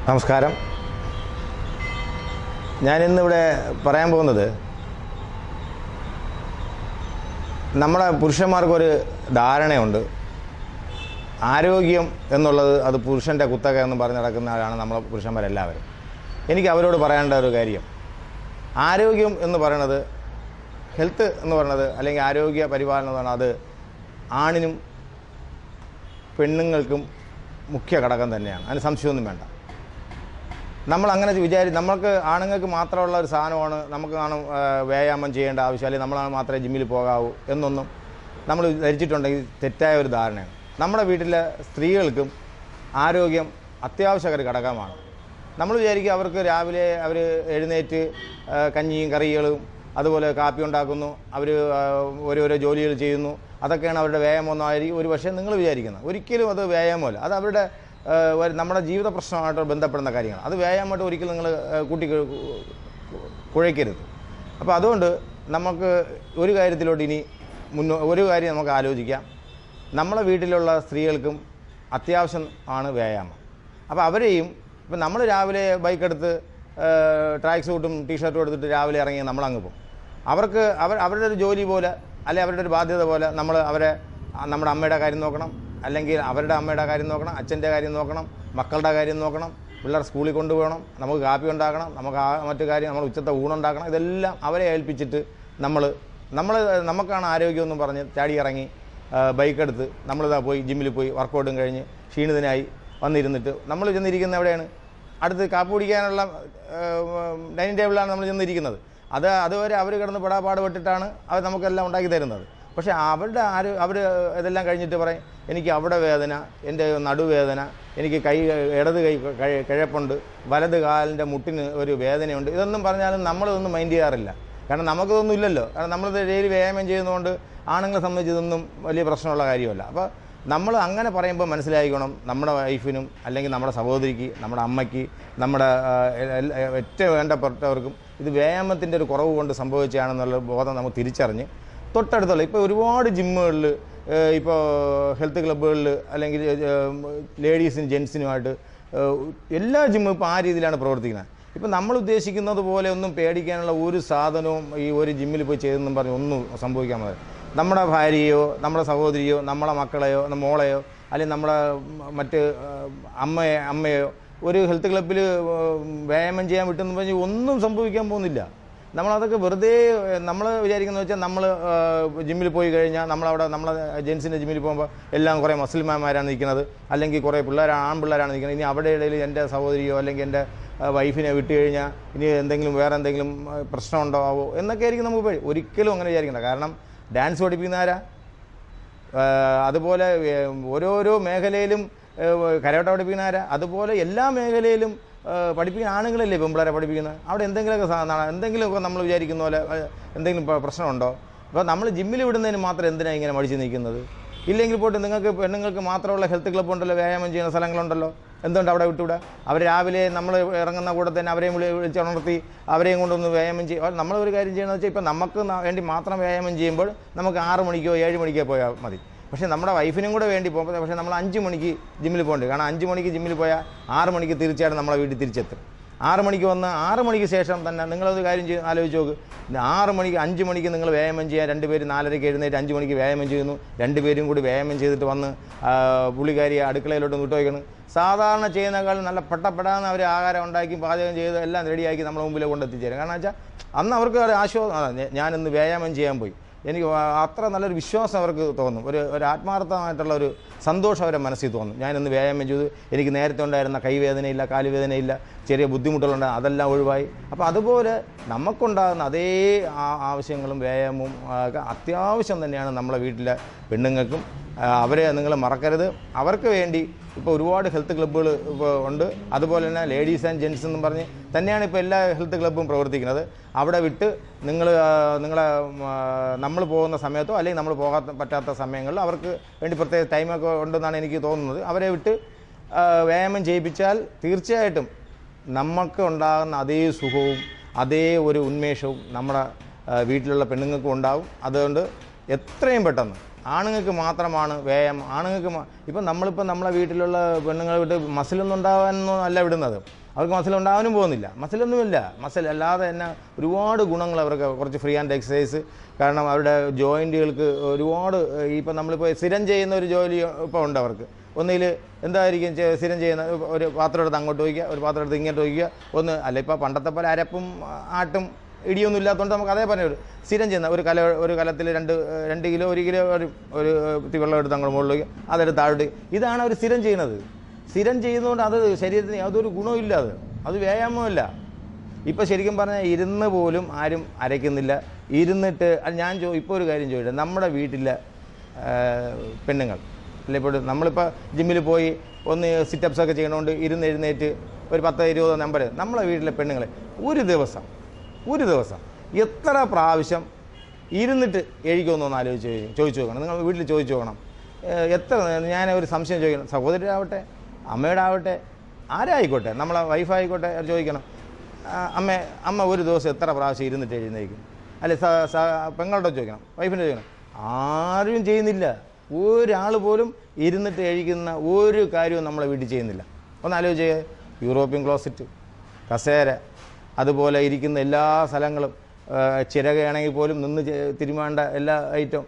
നമസ്കാരം. ഞാനിന്നിവിടെ പറയാൻ പോകുന്നത് നമ്മുടെ പുരുഷന്മാർക്കൊരു ധാരണയുണ്ട്, ആരോഗ്യം എന്നുള്ളത് അത് പുരുഷൻ്റെ കുത്തക എന്ന് പറഞ്ഞ് നടക്കുന്ന ആളാണ് നമ്മളെ പുരുഷന്മാരെല്ലാവരും. എനിക്ക് അവരോട് പറയേണ്ട ഒരു കാര്യം, ആരോഗ്യം എന്ന് പറയുന്നത്, ഹെൽത്ത് എന്ന് പറയുന്നത്, അല്ലെങ്കിൽ ആരോഗ്യ പരിപാലനം എന്ന് പറയുന്നത്, അത് ആണിനും പെണ്ണുങ്ങൾക്കും മുഖ്യ ഘടകം തന്നെയാണ്. അതിന് സംശയമൊന്നും വേണ്ട. നമ്മളങ്ങനെ നമ്മൾക്ക് ആണുങ്ങൾക്ക് മാത്രമുള്ള ഒരു സാധനമാണ്, നമുക്ക് വ്യായാമം ചെയ്യേണ്ട ആവശ്യം, അല്ലെങ്കിൽ നമ്മളാണ് മാത്രമേ ജിമ്മിൽ പോകാവൂ എന്നൊന്നും നമ്മൾ ധരിച്ചിട്ടുണ്ടെങ്കിൽ തെറ്റായ ഒരു ധാരണയാണ്. നമ്മുടെ വീട്ടിലെ സ്ത്രീകൾക്കും ആരോഗ്യം അത്യാവശ്യ ഒരു ഘടകമാണ്. നമ്മൾ വിചാരിക്കും അവർക്ക് രാവിലെ അവർ എഴുന്നേറ്റ് കഞ്ഞിയും കറികളും അതുപോലെ കാപ്പി ഉണ്ടാക്കുന്നു, അവർ ഓരോരോ ജോലികൾ ചെയ്യുന്നു, അതൊക്കെയാണ് അവരുടെ വ്യായാമമൊന്നായിരിക്കും ഒരു പക്ഷേ നിങ്ങൾ വിചാരിക്കുന്നത്. ഒരിക്കലും അത് വ്യായാമമല്ല. അത് അവരുടെ നമ്മുടെ ജീവിത പ്രശ്നമായിട്ട് ബന്ധപ്പെടുന്ന കാര്യങ്ങൾ. അത് വ്യായാമമായിട്ട് ഒരിക്കലും നിങ്ങൾ കുഴയ്ക്കരുത്. അപ്പോൾ അതുകൊണ്ട് നമുക്ക് ഒരു കാര്യത്തിലോട്ട് ഇനി ഒരു കാര്യം നമുക്ക് ആലോചിക്കാം. നമ്മളെ വീട്ടിലുള്ള സ്ത്രീകൾക്കും അത്യാവശ്യം ആണ് വ്യായാമം. അപ്പോൾ അവരെയും ഇപ്പം നമ്മൾ രാവിലെ ബൈക്കെടുത്ത് ട്രാക്ക് സൂട്ടും ടീഷർട്ടും എടുത്തിട്ട് രാവിലെ ഇറങ്ങി നമ്മളങ്ങ് പോകും. അവരുടെ ഒരു ജോലി പോലെ, അല്ലെങ്കിൽ അവരുടെ ഒരു ബാധ്യത പോലെ നമ്മൾ അവരെ നമ്മുടെ അമ്മയുടെ കാര്യം നോക്കണം, അല്ലെങ്കിൽ അവരുടെ അമ്മയുടെ കാര്യം നോക്കണം, അച്ഛൻ്റെ കാര്യം നോക്കണം, മക്കളുടെ കാര്യം നോക്കണം, പിള്ളേർ സ്കൂളിൽ കൊണ്ടുപോകണം, നമുക്ക് കാപ്പി ഉണ്ടാക്കണം, നമുക്ക് മറ്റു കാര്യം നമ്മൾ ഉച്ചത്തെ ഊണുണ്ടാക്കണം. ഇതെല്ലാം അവരെ ഏൽപ്പിച്ചിട്ട് നമുക്കാണ് ആരോഗ്യമെന്നും പറഞ്ഞ് ചാടി ഇറങ്ങി ബൈക്കെടുത്ത് നമ്മളിതാ പോയി ജിമ്മിൽ പോയി വർക്കൗട്ടും കഴിഞ്ഞ് ക്ഷീണിതനായി വന്നിരുന്നിട്ട് നമ്മൾ ചെന്നിരിക്കുന്ന എവിടെയാണ്? അടുത്ത് കാപ്പി കുടിക്കാനുള്ള ഡൈനിങ് ടേബിളിലാണ് നമ്മൾ ചെന്നിരിക്കുന്നത്. അതുവരെ അവർ കിടന്ന് പെടാപ്പാട് പെട്ടിട്ടാണ് അവർ നമുക്കെല്ലാം ഉണ്ടാക്കി തരുന്നത്. പക്ഷേ അവർ ഇതെല്ലാം കഴിഞ്ഞിട്ട് പറയും, എനിക്ക് അവിടെ വേദന, എൻ്റെ നടുവേദന, എനിക്ക് ഇടത് കൈ കിഴപ്പുണ്ട്, വലത് കാലിൻ്റെ മുട്ടിന് ഒരു വേദനയുണ്ട്. ഇതൊന്നും പറഞ്ഞാലും നമ്മളിതൊന്നും മൈൻഡ് ചെയ്യാറില്ല. കാരണം നമുക്കിതൊന്നും ഇല്ലല്ലോ. കാരണം നമ്മളിത് ഡെയിലി വ്യായാമം ചെയ്യുന്നതുകൊണ്ട് ആണുങ്ങളെ സംബന്ധിച്ച് ഇതൊന്നും വലിയ പ്രശ്നമുള്ള കാര്യമല്ല. അപ്പോൾ നമ്മൾ അങ്ങനെ പറയുമ്പോൾ മനസ്സിലായിക്കണം, നമ്മുടെ വൈഫിനും അല്ലെങ്കിൽ നമ്മുടെ സഹോദരിക്ക്, നമ്മുടെ അമ്മയ്ക്ക്, നമ്മുടെ ഏറ്റവും വേണ്ടപ്പെട്ടവർക്കും ഇത് വ്യായാമത്തിൻ്റെ ഒരു കുറവ് കൊണ്ട് സംഭവിച്ചതാണെന്നുള്ള ബോധം നമുക്ക് തിരിച്ചറിഞ്ഞ് തൊട്ടടുത്തുള്ള ഇപ്പോൾ ഒരുപാട് ജിമ്മുകളിൽ, ഇപ്പോൾ ഹെൽത്ത് ക്ലബ്ബുകളിൽ, അല്ലെങ്കിൽ ലേഡീസിനും ജെൻസിനുമായിട്ട് എല്ലാ ജിമ്മും ഇപ്പോൾ ആ രീതിയിലാണ് പ്രവർത്തിക്കുന്നത്. ഇപ്പം നമ്മൾ ഉദ്ദേശിക്കുന്നത് പോലെ ഒന്നും പേടിക്കാനുള്ള ഒരു സാധനവും ഈ ഒരു ജിമ്മിൽ പോയി ചെയ്തെന്നും പറഞ്ഞ് ഒന്നും സംഭവിക്കാൻ മതി. നമ്മുടെ ഭാര്യയോ നമ്മുടെ സഹോദരിയോ നമ്മളെ മക്കളെയോ മോളെയോ അല്ലെങ്കിൽ നമ്മുടെ മറ്റ് അമ്മയോ ഒരു ഹെൽത്ത് ക്ലബ്ബിൽ വ്യായാമം ചെയ്യാൻ വിട്ടെന്ന് പറഞ്ഞ് ഒന്നും സംഭവിക്കാൻ പോകുന്നില്ല. നമ്മളതൊക്കെ വെറുതെ നമ്മൾ വിചാരിക്കുന്നത് വെച്ചാൽ നമ്മൾ ജിമ്മിൽ പോയി കഴിഞ്ഞാൽ നമ്മളവിടെ നമ്മളെ ജെൻസിൻ്റെ ജിമ്മിൽ പോകുമ്പോൾ എല്ലാം കുറേ മുസ്ലിംമാരാണ് നിൽക്കുന്നത്, അല്ലെങ്കിൽ കുറേ ആൺപിള്ളേരാണ് നിൽക്കുന്നത്. ഇനി അവിടെ ഇടയിൽ എൻ്റെ സഹോദരിയോ അല്ലെങ്കിൽ എൻ്റെ വൈഫിനെ വിട്ട് കഴിഞ്ഞാൽ ഇനി വേറെ എന്തെങ്കിലും പ്രശ്നം ഉണ്ടാവോ എന്നൊക്കെ ആയിരിക്കും നമുക്ക് ഒരിക്കലും അങ്ങനെ വിചാരിക്കേണ്ട. കാരണം ഡാൻസ് പഠിപ്പിക്കുന്നവരാ, അതുപോലെ ഓരോരോ മേഖലയിലും കരാട്ടെ പഠിപ്പിക്കുന്നവരാ, അതുപോലെ എല്ലാ മേഖലയിലും പഠിപ്പിക്കുന്ന ആണുങ്ങളല്ലേ പെൺപിള്ളേരെ പഠിപ്പിക്കുന്നത്. അവിടെ എന്തെങ്കിലുമൊക്കെ നമ്മൾ വിചാരിക്കുന്ന പോലെ എന്തെങ്കിലും പ്രശ്നമുണ്ടോ? അപ്പോൾ നമ്മൾ ജിമ്മിൽ വിടുന്നതിന് മാത്രം എന്തിനാണ് ഇങ്ങനെ മടിച്ച് നിൽക്കുന്നത്? ഇല്ലെങ്കിൽ പോയിട്ട് പെണ്ണുങ്ങൾക്ക് മാത്രമുള്ള ഹെൽത്ത് ക്ലബ്ബ് ഉണ്ടല്ലോ, വ്യായാമം ചെയ്യുന്ന സ്ഥലങ്ങളുണ്ടല്ലോ, എന്തുകൊണ്ട് അവിടെ വിട്ടുവിടുക? അവർ രാവിലെ നമ്മൾ ഇറങ്ങുന്ന കൂടെ തന്നെ അവരെയും വിളിച്ചുണർത്തി അവരെയും കൊണ്ടൊന്ന് വ്യായാമം ചെയ്യും. നമ്മളൊരു കാര്യം ചെയ്യണമെന്ന് വെച്ചാൽ ഇപ്പം നമുക്ക് വേണ്ടി മാത്രം വ്യായാമം ചെയ്യുമ്പോൾ നമുക്ക് 6 മണിക്കോ 7 മണിക്കോ പോയാൽ മതി. പക്ഷേ നമ്മുടെ വൈഫിനും കൂടെ വേണ്ടി പോകുമ്പോൾ പക്ഷേ നമ്മൾ 5 മണിക്ക് ജിമ്മിൽ പോകേണ്ടി. കാരണം 5 മണിക്ക് ജിമ്മിൽ പോയാൽ 6 മണിക്ക് തീർച്ചയായിട്ടും നമ്മളെ വീട്ടിൽ തിരിച്ചെത്തും. 6 മണിക്ക് വന്ന് 6 മണിക്ക് ശേഷം തന്നെ നിങ്ങളൊരു കാര്യം ആലോചിച്ച് നോക്ക്. 5 മണിക്ക് നിങ്ങൾ വ്യായാമം ചെയ്യാൻ 2 പേര് 4:30 എഴുന്നേറ്റ് 5 മണിക്ക് വ്യായാമം ചെയ്യുന്നു. 2 പേരും കൂടി വ്യായാമം ചെയ്തിട്ട് വന്ന് പുള്ളിക്കാരി അടുക്കളയിലോട്ട് വിട്ടുവയ്ക്കണം. സാധാരണ ചെയ്യുന്നതിനേക്കാളും നല്ല പെടാന്ന് അവർ ആഹാരം ഉണ്ടാക്കി പാചകം ചെയ്ത് എല്ലാം റെഡിയാക്കി നമ്മളെ മുമ്പിൽ കൊണ്ടെത്തിച്ചേരും. കാരണം വെച്ചാൽ അന്ന് അവർക്ക് ഒരു ആശ്വാസം, ഞാനിന്ന് വ്യായാമം ചെയ്യാൻ പോയി, എനിക്ക് അത്ര നല്ലൊരു വിശ്വാസം അവർക്ക് തോന്നും, ഒരു ആത്മാർത്ഥമായിട്ടുള്ള ഒരു സന്തോഷം അവരുടെ മനസ്സിൽ തോന്നും. ഞാനിന്ന് വ്യായാമം ചെയ്തു, എനിക്ക് നേരത്തെ ഉണ്ടായിരുന്ന കൈവേദനയില്ല, കാലുവേദനയില്ല, ചെറിയ ബുദ്ധിമുട്ടുകളുണ്ട്, അതെല്ലാം ഒഴിവായി. അപ്പോൾ അതുപോലെ നമുക്കുണ്ടാകുന്ന അതേ ആവശ്യങ്ങളും വ്യായാമവും ഒക്കെ അത്യാവശ്യം തന്നെയാണ് നമ്മളെ വീട്ടിലെ പെണ്ണുങ്ങൾക്കും. അവരെ നിങ്ങൾ മറക്കരുത്. അവർക്ക് വേണ്ടി ഇപ്പോൾ ഒരുപാട് ഹെൽത്ത് ക്ലബ്ബുകൾ ഇപ്പോൾ ഉണ്ട്. അതുപോലെ തന്നെ ലേഡീസ് ആൻഡ് ജെൻസ് എന്നും പറഞ്ഞ് തന്നെയാണ് ഇപ്പോൾ എല്ലാ ഹെൽത്ത് ക്ലബ്ബും പ്രവർത്തിക്കുന്നത്. അവിടെ വിട്ട് നമ്മൾ പോകുന്ന സമയത്തോ അല്ലെങ്കിൽ നമ്മൾ പറ്റാത്ത സമയങ്ങളിൽ അവർക്ക് വേണ്ടി പ്രത്യേക ടൈമൊക്കെ ഉണ്ടെന്നാണ് എനിക്ക് തോന്നുന്നത്. അവരെ വിട്ട് വ്യായാമം ചെയ്യിപ്പിച്ചാൽ തീർച്ചയായിട്ടും നമുക്ക് ഉണ്ടാകുന്ന അതേ സുഖവും അതേ ഒരു ഉന്മേഷവും നമ്മുടെ വീട്ടിലുള്ള പെണ്ണുങ്ങൾക്കും ഉണ്ടാവും. അതുകൊണ്ട് എത്രയും പെട്ടെന്ന് ആണുങ്ങൾക്ക് മാത്രമാണ് വ്യായാമം. ആണുങ്ങൾക്ക് ഇപ്പം നമ്മളിപ്പോൾ നമ്മളെ വീട്ടിലുള്ള പെണ്ണുങ്ങളെ വിട്ട് മസിലൊന്നും ഉണ്ടാകാനൊന്നും അല്ല വിടുന്നത്. അവർക്ക് മസിലുണ്ടാകാനും പോകുന്നില്ല, മസിലൊന്നുമില്ല. മസിൽ അല്ലാതെ തന്നെ ഒരുപാട് ഗുണങ്ങൾ അവർക്ക്, കുറച്ച് ഫ്രീ ഹാൻഡ് എക്സസൈസ്. കാരണം അവരുടെ ജോയിൻറ്റുകൾക്ക് ഒരുപാട്, ഇപ്പം നമ്മളിപ്പോൾ സ്ഥിരം ചെയ്യുന്ന ഒരു ജോലി ഇപ്പോൾ ഉണ്ട് അവർക്ക്. ഒന്നിൽ എന്തായിരിക്കും സ്ഥിരം ചെയ്യുന്ന, ഒരു പാത്രം എടുത്ത് അങ്ങോട്ട് വയ്ക്കുക, ഒരു പാത്രം എടുത്ത് ഇങ്ങോട്ട് വയ്ക്കുക, ഒന്ന് അല്ല ഇപ്പോൾ പണ്ടത്തെ പോലെ അരപ്പും ആട്ടും ഇടിയൊന്നും ഇല്ലാത്തതുകൊണ്ട് നമുക്ക് അതേ പറഞ്ഞു സ്ഥിരം ചെയ്യുന്ന ഒരു കലത്തിൽ 2 കിലോ 1 കിലോ ഒരു വെള്ളം എടുത്ത് അങ്ങോട്ട് മുകളിൽ വയ്ക്കുക, അതെടുത്ത് താഴോട്ട്. ഇതാണ് അവർ സ്ഥിരം ചെയ്യുന്നത്. സ്ഥിരം ചെയ്യുന്നതുകൊണ്ട് അത് ശരീരത്തിന് യാതൊരു ഗുണമില്ല, അത് വ്യായാമമല്ല. ഇപ്പോൾ ശരിക്കും പറഞ്ഞാൽ ഇരുന്ന് പോലും ആരും അരയ്ക്കുന്നില്ല. ഇരുന്നിട്ട് ഞാൻ ഇപ്പോൾ ഒരു കാര്യം ചോദിക്കട്ടെ, നമ്മുടെ വീട്ടിലെ പെണ്ണുങ്ങൾ അല്ല, ഇപ്പോൾ നമ്മളിപ്പോൾ ജിമ്മിൽ പോയി ഒന്ന് സിറ്റപ്സൊക്കെ ചെയ്യണോണ്ട് എഴുന്നേറ്റ് ഒരു 10-20 നമ്പർ, നമ്മളെ വീട്ടിലെ പെണ്ണുങ്ങൾ ഒരു ദിവസം എത്ര പ്രാവശ്യം ഇരുന്നിട്ട് എഴുതിക്കുമെന്നൊന്ന് ചോദിച്ചു നോക്കണം. നിങ്ങൾ വീട്ടിൽ ചോദിച്ചു നോക്കണം. എത്ര, ഞാൻ ഒരു സംശയം ചോദിക്കണം, സഹോദരിയാവട്ടെ അമ്മയുടെ ആവട്ടെ ആരായിക്കോട്ടെ, നമ്മളെ വൈഫായിക്കോട്ടെ, ചോദിക്കണം, അമ്മ ഒരു ദിവസം എത്ര പ്രാവശ്യം ഇരുന്നിട്ട് എഴുന്നേക്കും? അല്ലെ പെങ്ങളുടെ ചോദിക്കണം, വൈഫിൻ്റെ ചോദിക്കണം. ആരും ചെയ്യുന്നില്ല. ഒരാൾ പോലും ഇരുന്നിട്ട് എഴുതിക്കുന്ന ഒരു കാര്യവും നമ്മളെ വീട്ടിൽ ചെയ്യുന്നില്ല. ഒന്ന് ആലോചിച്ചേ. യൂറോപ്യൻ ക്ലോസറ്റ്, കസേര, അതുപോലെ ഇരിക്കുന്ന എല്ലാ സ്ഥലങ്ങളും, ചിരകയാണെങ്കിൽ പോലും നിന്ന് തിരുമാണ്ട എല്ലാ ഐറ്റം,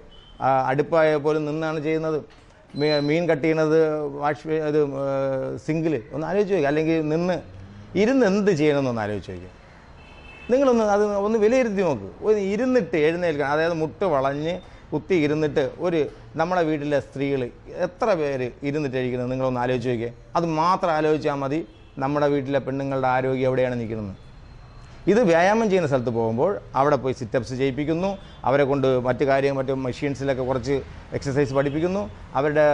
അടുപ്പായ പോലും നിന്നാണ് ചെയ്യുന്നത്. മീൻ കട്ട് ചെയ്യണത് ഇത് സിങ്കിൾ, ഒന്ന് ആലോചിച്ച് ചോദിക്കുക. അല്ലെങ്കിൽ ഇരുന്ന് എന്ത് ചെയ്യണമെന്നൊന്ന് ആലോചിച്ച് ചോദിക്കുക. നിങ്ങളൊന്ന് അത് ഒന്ന് വിലയിരുത്തി നോക്ക്. ഒന്ന് ഇരുന്നിട്ട് എഴുന്നേൽക്കണം, അതായത് മുട്ട് വളഞ്ഞ് കുത്തി ഇരുന്നിട്ട് നമ്മളെ വീട്ടിലെ സ്ത്രീകൾ എത്ര പേര് ഇരുന്നിട്ട് ഇരിക്കുന്നത് നിങ്ങളൊന്ന് ആലോചിച്ച് നോക്കിയേ. അത് മാത്രം ആലോചിച്ചാൽ മതി നമ്മുടെ വീട്ടിലെ പെണ്ണുങ്ങളുടെ ആരോഗ്യം എവിടെയാണ് നിൽക്കുന്നത്. ഇത് വ്യായാമം ചെയ്യുന്ന സ്ഥലത്ത് പോകുമ്പോൾ അവിടെ പോയി സിറ്റപ്സ് ചെയ്യിപ്പിക്കുന്നു, അവരെ കൊണ്ട് മറ്റു മെഷീൻസിലൊക്കെ കുറച്ച് എക്സസൈസ് പഠിപ്പിക്കുന്നു, അവരുടെ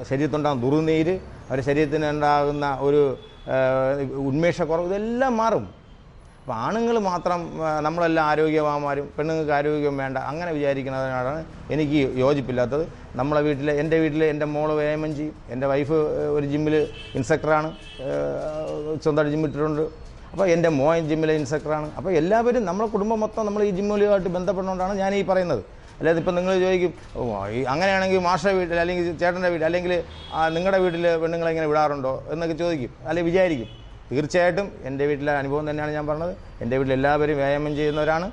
ശരീരത്തുണ്ടാകുന്ന ദുർനീര്, അവരുടെ ശരീരത്തിനുണ്ടാകുന്ന ഒരു ഉന്മേഷക്കുറവ്, ഇതെല്ലാം മാറും. അപ്പോൾ ആണുങ്ങൾ മാത്രം നമ്മളെല്ലാം ആരോഗ്യവാന്മാരും പെണ്ണുങ്ങൾക്ക് ആരോഗ്യം വേണ്ട അങ്ങനെ വിചാരിക്കുന്നതിനാണ് എനിക്ക് യോജിപ്പില്ലാത്തത്. നമ്മളെ എൻ്റെ വീട്ടിൽ എൻ്റെ മോള് വ്യായാമം ചെയ്യും, എൻ്റെ വൈഫ് ഒരു ജിമ്മിൽ ഇൻസ്ട്രക്ടറാണ്, സ്വന്തമായിട്ട് ജിമ്മിട്ടിട്ടുണ്ട്. അപ്പോൾ എൻ്റെ മോൻ ജിമ്മിലെ ഇൻസ്ട്രക്ടറാണ്. അപ്പോൾ എല്ലാവരും നമ്മളെ കുടുംബം മൊത്തം നമ്മൾ ഈ ജിമ്മുകളുമായിട്ട് ബന്ധപ്പെടുന്നതുകൊണ്ടാണ് ഞാൻ ഈ പറയുന്നത്. അല്ലാതെ ഇപ്പം നിങ്ങൾ ചോദിക്കും, അങ്ങനെയാണെങ്കിൽ മാഷയുടെ വീട്ടിൽ അല്ലെങ്കിൽ ചേട്ടൻ്റെ വീട്ടിൽ അല്ലെങ്കിൽ നിങ്ങളുടെ വീട്ടിൽ പെണ്ണുങ്ങളെങ്ങനെ വിടാറുണ്ടോ എന്നൊക്കെ ചോദിക്കും, അല്ലെങ്കിൽ വിചാരിക്കും. തീർച്ചയായിട്ടും എൻ്റെ വീട്ടിലെ അനുഭവം തന്നെയാണ് ഞാൻ പറഞ്ഞത്. എൻ്റെ വീട്ടിൽ എല്ലാവരും വ്യായാമം ചെയ്യുന്നവരാണ്.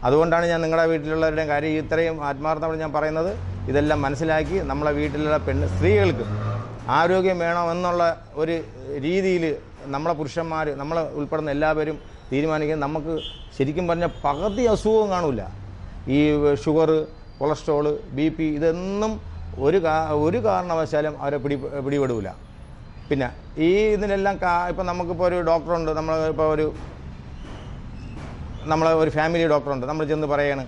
അതുകൊണ്ടാണ് ഞാൻ നിങ്ങളുടെ വീട്ടിലുള്ളവരുടെയും കാര്യം ഇത്രയും ആത്മാർത്ഥമായി ഞാൻ പറയുന്നത്. ഇതെല്ലാം മനസ്സിലാക്കി നമ്മളെ വീട്ടിലുള്ള സ്ത്രീകൾക്ക് ആരോഗ്യം വേണമെന്നുള്ള ഒരു രീതിയിൽ നമ്മളെ പുരുഷന്മാർ, നമ്മളെ ഉൾപ്പെടുന്ന എല്ലാവരും തീരുമാനിക്കുന്നത്. നമുക്ക് ശരിക്കും പറഞ്ഞാൽ പകുതി അസുഖവും കാണില്ല. ഈ ഷുഗർ, കൊളസ്ട്രോള്, BP ഇതൊന്നും ഒരു കാരണവശാലും അവരെ പിടിപെടില്ല. പിന്നെ ഈ ഇതിനെല്ലാം ഇപ്പം നമുക്കിപ്പോൾ ഒരു ഡോക്ടറുണ്ട്, നമ്മളെ ഒരു ഫാമിലി ഡോക്ടറുണ്ട്. നമ്മൾ ചെന്ന് പറയാണ്,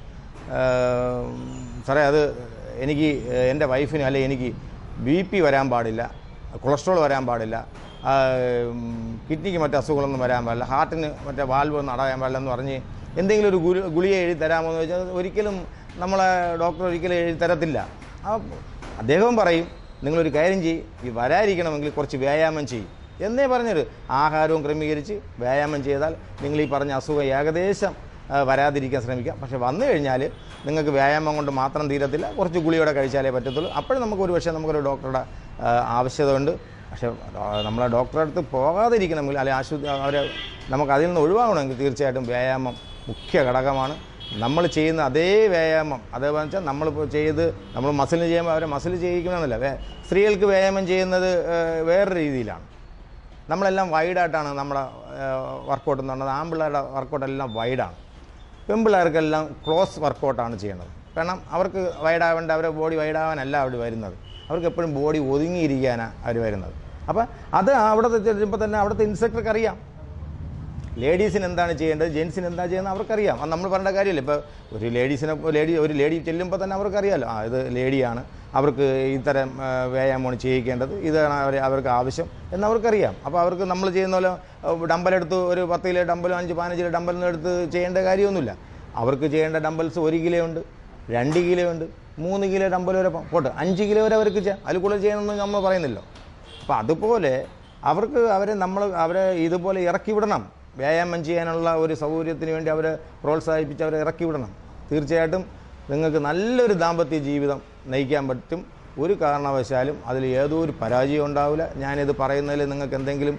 സാറേ അത് എനിക്ക് എൻ്റെ വൈഫിന് അല്ലെങ്കിൽ എനിക്ക് BP വരാൻ പാടില്ല, കൊളസ്ട്രോൾ വരാൻ പാടില്ല, കിഡ്നിക്ക് മറ്റു അസുഖങ്ങളൊന്നും വരാൻ പാടില്ല, ഹാർട്ടിന് മറ്റേ വാൽവ് ഒന്നും അടയാൻ പാടില്ല എന്ന് പറഞ്ഞ് എന്തെങ്കിലും ഒരു ഗുളിക എഴുതി തരാമോ എന്ന് ചോദിച്ചാൽ ഒരിക്കലും നമ്മളെ ഡോക്ടർ ഒരിക്കലും എഴുതി തരത്തില്ല. അദ്ദേഹം പറയും, നിങ്ങളൊരു കാര്യം ചെയ്യും, വരാതിരിക്കണമെങ്കിൽ കുറച്ച് വ്യായാമം ചെയ്യും എന്നേ പറഞ്ഞൊരു ആഹാരവും ക്രമീകരിച്ച് വ്യായാമം ചെയ്താൽ നിങ്ങൾ ഈ പറഞ്ഞ അസുഖം ഏകദേശം വരാതിരിക്കാൻ ശ്രമിക്കാം. പക്ഷേ വന്നു കഴിഞ്ഞാൽ നിങ്ങൾക്ക് വ്യായാമം കൊണ്ട് മാത്രം തീരത്തില്ല, കുറച്ച് ഗുളിയോടെ കഴിച്ചാലേ പറ്റത്തുള്ളൂ. അപ്പോഴും നമുക്കൊരു ഡോക്ടറുടെ ആവശ്യതയുണ്ട്. പക്ഷേ നമ്മളെ ഡോക്ടറെ അടുത്ത് പോകാതിരിക്കണമെങ്കിൽ അല്ലെങ്കിൽ അവരെ നമുക്ക് അതിൽ നിന്ന് ഒഴിവാകണമെങ്കിൽ തീർച്ചയായിട്ടും വ്യായാമം മുഖ്യ ഘടകമാണ്. നമ്മൾ ചെയ്യുന്ന അതേ വ്യായാമം, അതേപോലെ വെച്ചാൽ നമ്മൾ മസിലിന് ചെയ്യുമ്പോൾ അവരെ മസിൽ ചെയ്യിക്കണമെന്നില്ല. സ്ത്രീകൾക്ക് വ്യായാമം ചെയ്യുന്നത് വേറൊരു രീതിയിലാണ്. നമ്മളെല്ലാം വൈഡായിട്ടാണ് നമ്മുടെ വർക്കൗട്ട് എന്ന് പറഞ്ഞത്. ആൺപിള്ളേരുടെ വർക്കൗട്ടെല്ലാം വൈഡാണ്, പെൺപിള്ളേർക്കെല്ലാം ക്ലോസ് വർക്കൗട്ടാണ് ചെയ്യേണ്ടത്. കാരണം അവർക്ക് വൈഡാവേണ്ട, അവരുടെ ബോഡി വൈഡാവാനല്ല അവർ വരുന്നത്, അവർക്ക് എപ്പോഴും ബോഡി ഒതുങ്ങിയിരിക്കാനാണ് അവർ വരുന്നത്. അപ്പോൾ അത് അവിടുത്തെ ചെല്ലുമ്പോൾ തന്നെ അവിടുത്തെ ഇൻസ്ട്രക്ടർക്ക് അറിയാം ലേഡീസിന് എന്താണ് ചെയ്യേണ്ടത്, ജെൻസിന് എന്താ ചെയ്യുന്നത് അവർക്കറിയാം. അത് നമ്മൾ പറയേണ്ട കാര്യമില്ല. ഇപ്പോൾ ഒരു ലേഡി ചെല്ലുമ്പോൾ തന്നെ അവർക്കറിയാമല്ലോ, ഇത് ലേഡിയാണ്, അവർക്ക് ഇത്തരം വ്യായാമമാണ് ചെയ്യിക്കേണ്ടത്, ഇതാണ് അവർക്ക് ആവശ്യം എന്നവർക്കറിയാം. അപ്പോൾ അവർക്ക് നമ്മൾ ചെയ്യുന്ന പോലെ ഡമ്പലെടുത്ത് ഒരു 10 കിലോ ഡമ്പലും 5-15 കിലോ ഡമ്പലൊന്നും എടുത്ത് ചെയ്യേണ്ട കാര്യമൊന്നുമില്ല. അവർക്ക് ചെയ്യേണ്ട ഡമ്പൽസ് 1 കിലോ ഉണ്ട്, 2 കിലോ ഉണ്ട്, 3 കിലോ ഡമ്പൽ വരെ പോട്ടെ, 5 കിലോ വരെ അവർക്ക് ചെയ്യാം. അതിൽ കൂടുതൽ ചെയ്യണമെന്ന് നമ്മൾ പറയുന്നില്ലോ. അപ്പോൾ അതുപോലെ അവരെ ഇതുപോലെ ഇറക്കി വിടണം. വ്യായാമം ചെയ്യാനുള്ള ഒരു സൗകര്യത്തിന് വേണ്ടി അവരെ പ്രോത്സാഹിപ്പിച്ച് അവരെ ഇറക്കി വിടണം. തീർച്ചയായിട്ടും നിങ്ങൾക്ക് നല്ലൊരു ദാമ്പത്യ ജീവിതം നയിക്കാൻ പറ്റും. ഒരു കാരണവശാലും അതിൽ ഏതോ ഒരു പരാജയം ഉണ്ടാവില്ല. ഞാനിത് പറയുന്നതിൽ നിങ്ങൾക്ക് എന്തെങ്കിലും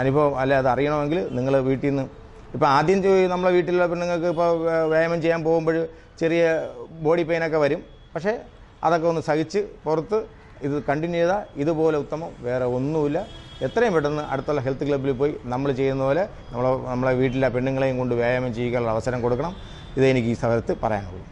അനുഭവം അല്ലെ അത് അറിയണമെങ്കിൽ നിങ്ങൾ വീട്ടിൽ നിന്ന് ഇപ്പോൾ ആദ്യം നമ്മളെ വീട്ടിലുള്ള പെണ്ണുങ്ങൾക്ക് ഇപ്പോൾ വ്യായാമം ചെയ്യാൻ പോകുമ്പോൾ ചെറിയ ബോഡി പെയിനൊക്കെ വരും. പക്ഷേ അതൊക്കെ ഒന്ന് സഹിച്ച് പുറത്ത് ഇത് കണ്ടിന്യൂ ചെയ്താൽ ഇതുപോലെ ഉത്തമം വേറെ ഒന്നുമില്ല. എത്രയും പെട്ടെന്ന് അടുത്തുള്ള ഹെൽത്ത് ക്ലബ്ബിൽ പോയി നമ്മൾ ചെയ്യുന്ന പോലെ നമ്മളെ വീട്ടിലെ പെണ്ണുങ്ങളെയും കൊണ്ട് വ്യായാമം ചെയ്യാനുള്ള അവസരം കൊടുക്കണം. ഇതെനിക്ക് ഈ സമയത്ത് പറയാനുള്ളൂ.